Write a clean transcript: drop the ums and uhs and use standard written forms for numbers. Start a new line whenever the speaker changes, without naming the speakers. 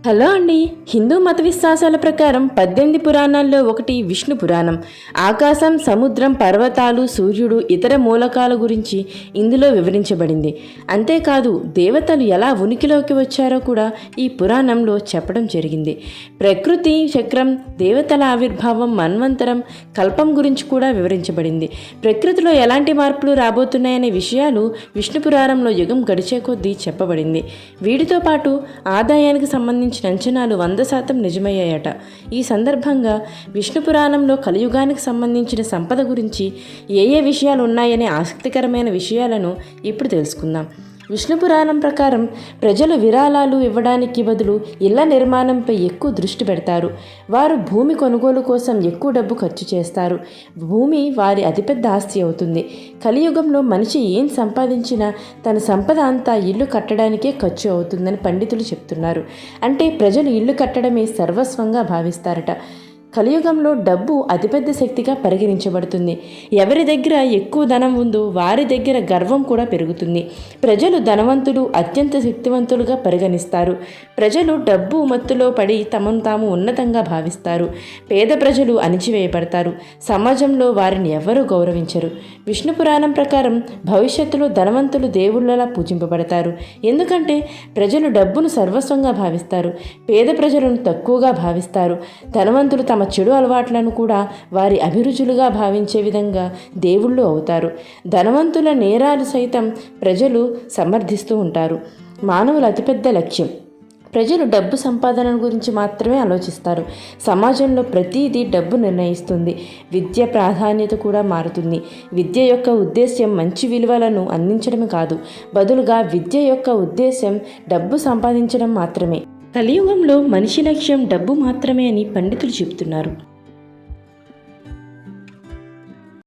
Hello అండి. హిందూ మత విశ్వాసాల ప్రకారం 18 పురాణాల్లో ఒకటి విష్ణు పురాణం. ఆకాశం, సముద్రం, పర్వతాలు, సూర్యుడు, ఇతర మూలకాల గురించి ఇందులో వివరించబడింది. అంతేకాదు దేవతలు ఎలా ఉనికిలోకి వచ్చారో కూడా ఈ పురాణంలో చెప్పడం జరిగింది. ప్రకృతి చక్రం, దేవతల ఆవిర్భావం, మన్వంతరం, కల్పం గురించి కూడా వివరించబడింది. ప్రకృతిలో ఎలాంటి మార్పులు రాబోతున్నాయనే విషయాలు విష్ణు పురాణంలో యుగం గడిచే కొద్దీ చెప్పబడింది. వీటితో పాటు ఆదాయానికి సంబంధించిన అంచనాలు 100% నిజమయ్యాయట. ఈ సందర్భంగా విష్ణు పురాణంలో కలియుగానికి సంబంధించిన సంపద గురించి ఏ విషయాలు ఉన్నాయనే ఆసక్తికరమైన విషయాలను ఇప్పుడు తెలుసుకుందాం. విష్ణు పురాణం ప్రకారం ప్రజలు విరాళాలు ఇవ్వడానికి బదులు ఇళ్ల నిర్మాణంపై ఎక్కువ దృష్టి పెడతారు. వారు భూమి కొనుగోలు కోసం ఎక్కువ డబ్బు ఖర్చు చేస్తారు. భూమి వారి అతిపెద్ద ఆస్తి అవుతుంది. కలియుగంలో మనిషి ఏం సంపాదించినా తన సంపద అంతా ఇల్లు కట్టడానికే ఖర్చు అవుతుందని పండితులు చెప్తున్నారు. అంటే ప్రజలు ఇల్లు కట్టడమే సర్వస్వంగా భావిస్తారట. కలియుగంలో డబ్బు అతిపెద్ద శక్తిగా పరిగణించబడుతుంది. ఎవరి దగ్గర ఎక్కువ ధనం ఉందో వారి దగ్గర గర్వం కూడా పెరుగుతుంది. ప్రజలు ధనవంతులు అత్యంత శక్తివంతులుగా పరిగణిస్తారు. ప్రజలు డబ్బు మత్తులో పడి తమను తాము ఉన్నతంగా భావిస్తారు. పేద ప్రజలు అణిచివేయబడతారు. సమాజంలో వారిని ఎవరూ గౌరవించరు. విష్ణు పురాణం ప్రకారం భవిష్యత్తులో ధనవంతులు దేవుళ్ళలా పూజింపబడతారు. ఎందుకంటే ప్రజలు డబ్బును సర్వస్వంగా భావిస్తారు. పేద ప్రజలను తక్కువగా భావిస్తారు. ధనవంతులు తమ చెడు అలవాట్లను కూడా వారి అభిరుచులుగా భావించే విధంగా దేవుళ్ళు అవుతారు. ధనవంతుల నేరాలు సైతం ప్రజలు సమర్థిస్తూ ఉంటారు. మానవుల అతిపెద్ద లక్ష్యం ప్రజలు డబ్బు సంపాదన గురించి మాత్రమే ఆలోచిస్తారు. సమాజంలో ప్రతిదీ డబ్బు నిర్ణయిస్తుంది. విద్య ప్రాధాన్యత కూడా మారుతుంది. విద్య యొక్క ఉద్దేశ్యం మంచి విలువలను అందించడమే కాదు, బదులుగా విద్య యొక్క ఉద్దేశ్యం డబ్బు సంపాదించడం మాత్రమే. కలియుగంలో మనిషి లక్ష్యం డబ్బు మాత్రమే అని పండితులు చెబుతున్నారు.